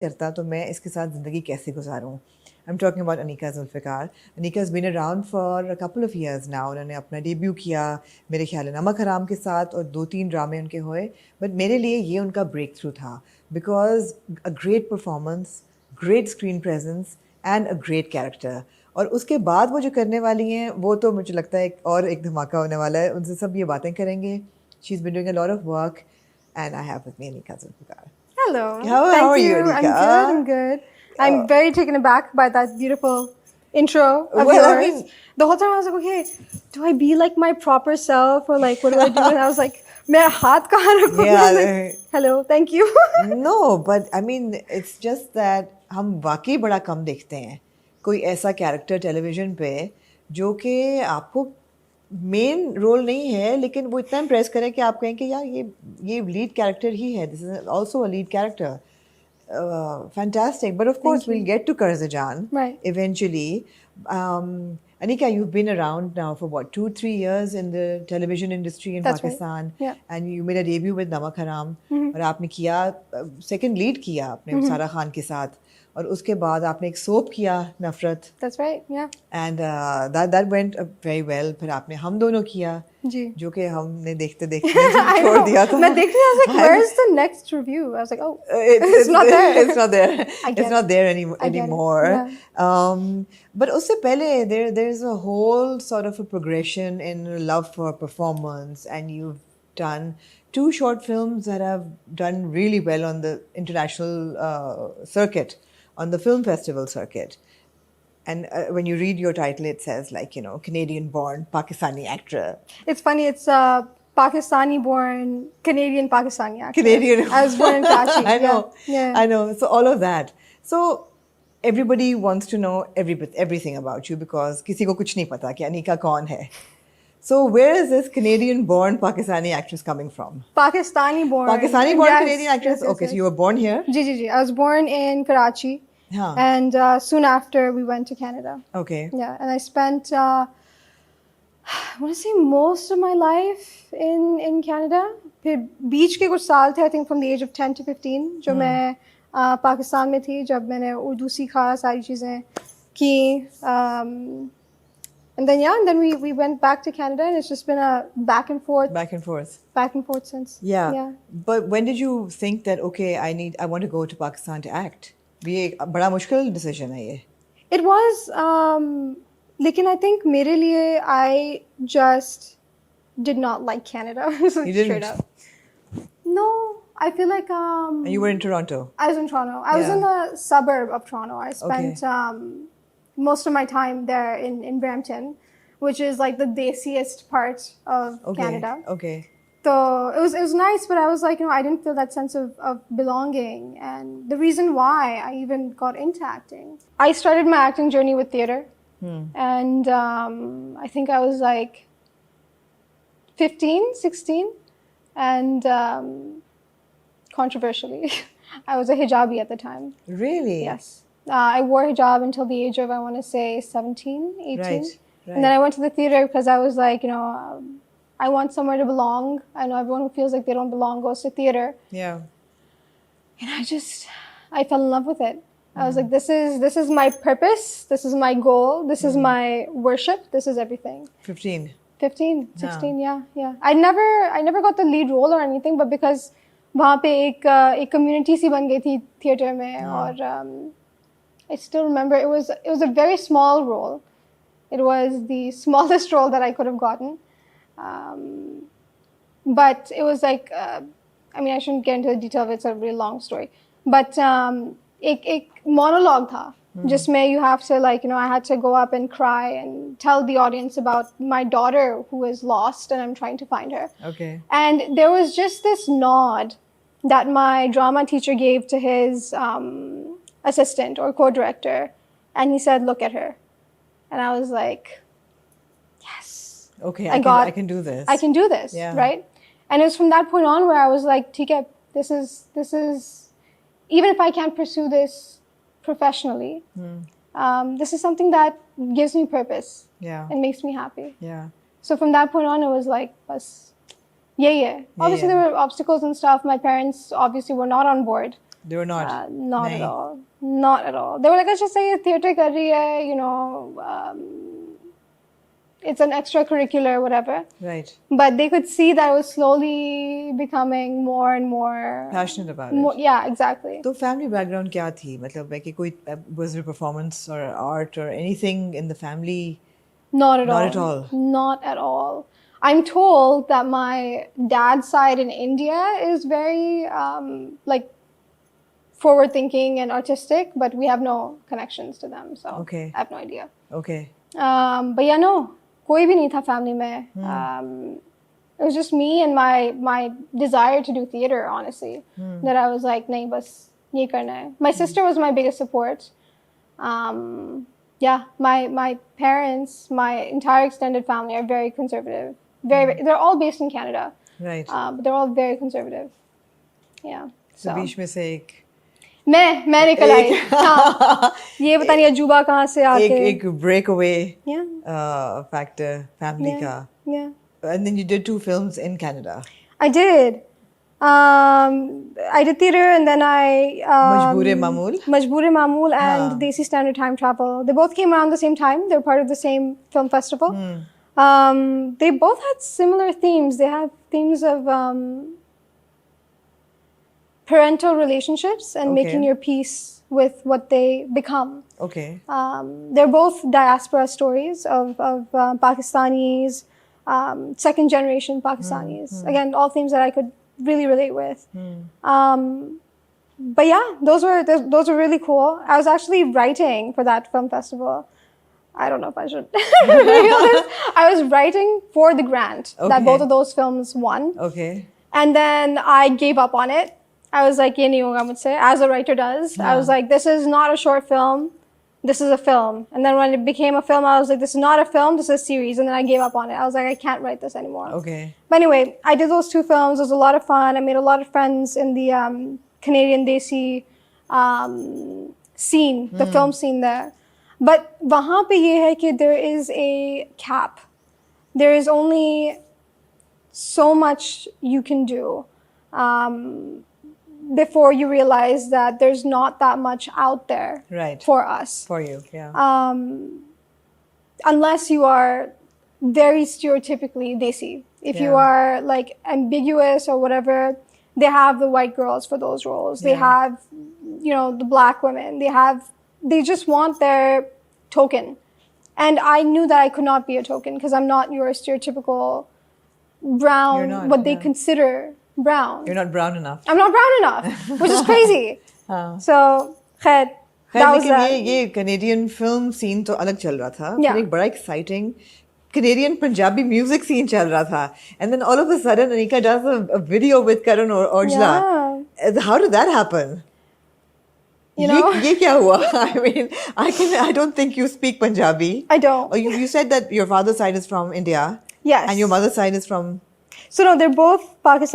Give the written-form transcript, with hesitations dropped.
करता तो मैं इसके साथ ज़िंदगी कैसे गुजारूँ. I'm talking about Anika Zulfikar. Anika's been around for a couple of years now. उन्होंने अपना डेब्यू किया मेरे ख्याल है नमक हराम के साथ और 2-3 ड्रामे उनके हुए. बट मेरे लिए ये उनका ब्रेक थ्रू था because a great performance, great screen presence and a great character. और उसके बाद वो जो करने वाली हैं वो तो मुझे लगता है एक धमाका होने वाला है. उनसे सब ये बातें करेंगे. She's been doing a lot of work and I have with me Anika Zulfikar. Hello. How are you, Anika? I'm good. I'm very taken aback by that beautiful intro of Well, yours. I mean, the whole time I was like, okay, do I be like my proper self or like what do I do? And I was like, मेरा हाथ कहाँ रखूँ? yeah, I was like, hello, thank you. no, but I mean, it's just that हम वाकई बड़ा कम देखते हैं कोई ऐसा कैरेक्टर टेलीविजन पे जो कि आपको मेन रोल नहीं है लेकिन वो इतना इम्प्रेस करे कि आप कहें कि यार ये लीड कैरेक्टर ही है. This is also a lead character. Fantastic. But of course, we'll get to Qarz eventually. Anika, you've been around now for what, 2-3 years in the television industry in Pakistan. Right. Yeah. And you made a debut with Namak Haram. और आपने किया second lead किया आपने सारा खान के साथ. और उसके बाद आपने एक सोप किया नफरत. That's right, yeah. And that went very well. फिर आपने हम दोनों किया जी. जो कि हमने देखते देखते छोड़ दिया था. मैं देख रही I was like, where's the next review? I was like, oh, it's not there. It's not there. It's not there anymore. Yeah. But उससे पहले there's a whole sort of a progression in love for performance, and you've done 2 short films that have done really well on the international circuit, on the film festival circuit. And when you read your title, it says like, you know, Canadian-born Pakistani actor. It's funny. It's Pakistani-born Canadian-Pakistani actor. Canadian. I was born in Karachi. I know. Yeah. I know. So all of that. So everybody wants to know everything about you because किसी को कुछ नहीं पता कि अनीका कौन है. So where is this Canadian-born Pakistani actress coming from? Pakistani-born. Pakistani-born Yes, Canadian actress. yes, Okay, yes. so you were born here. Ji. I was born in Karachi. Huh. And soon after we went to Canada. Okay. Yeah, and I spent I want to say most of my life in Canada. फिर बीच के कुछ साल थे, I think from the age of 10 to 15 जो मैं पाकिस्तान में थी जब मैंने उर्दू सीखा सारी चीज़ें की. And then we went back to Canada and it's just been a back and forth since. Yeah. But when did you think that okay, I want to go to Pakistan to act? ये एक बड़ा मुश्किल decision है ये. It was लेकिन I think मेरे लिए I just did not like Canada. So you didn't? Straight up. No, I feel like And you were in Toronto. I was in Toronto. I was in the suburb of Toronto. I spent most of my time there in Brampton, which is like the desiest part of Canada. Okay. So it was nice, but I was like, I didn't feel that sense of belonging. And the reason why I even got into acting, I started my acting journey with theater. And I think I was like 15, 16. And controversially, I was a hijabi at the time. Really? Yes. I wore hijab until the age of, I want to say, 17, 18. Right. And then I went to the theater because I was like, I want somewhere to belong. I know everyone who feels like they don't belong goes to theater. Yeah. And I fell in love with it. I was like, this is my purpose. This is my goal. This is my worship. This is everything. 15, 16, yeah. I never got the lead role or anything, but because वहाँ पे एक community सी बन गई थी theater में और I still remember it was a very small role. It was the smallest role that I could have gotten. But it was like, I mean, I shouldn't get into the detail of it. It's a really long story. But एक monologue था जिसमें you have to like, I had to go up and cry and tell the audience about my daughter who is lost and I'm trying to find her. Okay. And there was just this nod that my drama teacher gave to his assistant or co-director. And he said, look at her. And I was like, yes. Okay, I can do this. I can do this, right? And it was from that point on where I was like, ठीक है, this is, even if I can't pursue this professionally, this is something that gives me purpose. Yeah. And makes me happy. Yeah. So from that point on, it was like, bas, yeah. Obviously, there were obstacles and stuff. My parents obviously were not on board. They were not. Not at नहीं. all. Not at all. They were like, अच्छा सही है, theatre कर रही है, you know, it's an extracurricular, whatever. Right. But they could see that I was slowly becoming more and more Passionate about more, it. yeah, exactly. तो family background क्या थी? मतलब है कि कोई was there performance or art or anything in the family? Not at Not all. at all. Not at all. I'm told that my dad's side in India is very like forward thinking and artistic, but we have no connections to them, so Okay. I have no idea. Okay. But yeah, no, कोई भी नहीं था family में. It was just me and my desire to do theater, honestly. That I was like, नहीं बस ये करना है. My sister was my biggest support. Yeah, my parents, my entire extended family are very conservative. They're all based in Canada. Right. But they're all very conservative. Yeah. So बीच में से एक मैं निकल आई. हाँ. ये पता नहीं अजूबा कहाँ से आके. एक breakaway Yeah. factor family Yeah. का. Yeah. And then you did 2 films in Canada. I did. I did theater and then I Majboor-e Mamool and Desi Standard Time Travel. They both came around the same time. They're part of the same film festival. They both had similar themes. They have themes of parental relationships and making your peace with what they become. Okay. They're both diaspora stories of Pakistanis, second generation Pakistanis. Again, all themes that I could really relate with. But yeah, those were really cool. I was actually writing for that film festival. I don't know if I should reveal this. I was writing for the grant that both of those films won. Okay. And then I gave up on it. I was like, ye nahi hoga mujhse, as a writer does. I was like, this is not a short film. This is a film. And then when it became a film, I was like, this is not a film, this is a series. And then I gave up on it. I was like, I can't write this anymore. Okay. But anyway, I did those 2 films. It was a lot of fun. I made a lot of friends in the Canadian Desi scene, the film scene there. But वहाँ पे ये है कि there is a cap. There is only so much you can do before you realize that there's not that much out there for us. For you, yeah. Unless you are very stereotypically Desi. If you are like ambiguous or whatever, they have the white girls for those roles. They have, you know, the black women. They just want their token. And I knew that I could not be a token because I'm not your stereotypical brown, what they consider brown. You're not brown enough. I'm not brown enough, which is crazy. So, khair, that was that. ये Canadian film scene तो अलग चल रहा था. Yeah. फिर एक बड़ा exciting Canadian Punjabi music scene चल रहा था. And then all of a sudden Anika does a video with Karan Aujla. Yeah. How did that happen? You know? ये क्या हुआ? I mean, I don't think you speak Punjabi. I don't. Or you said that your father's side is from India. Yes. And your mother's side is from... So no, they're both Pakistani.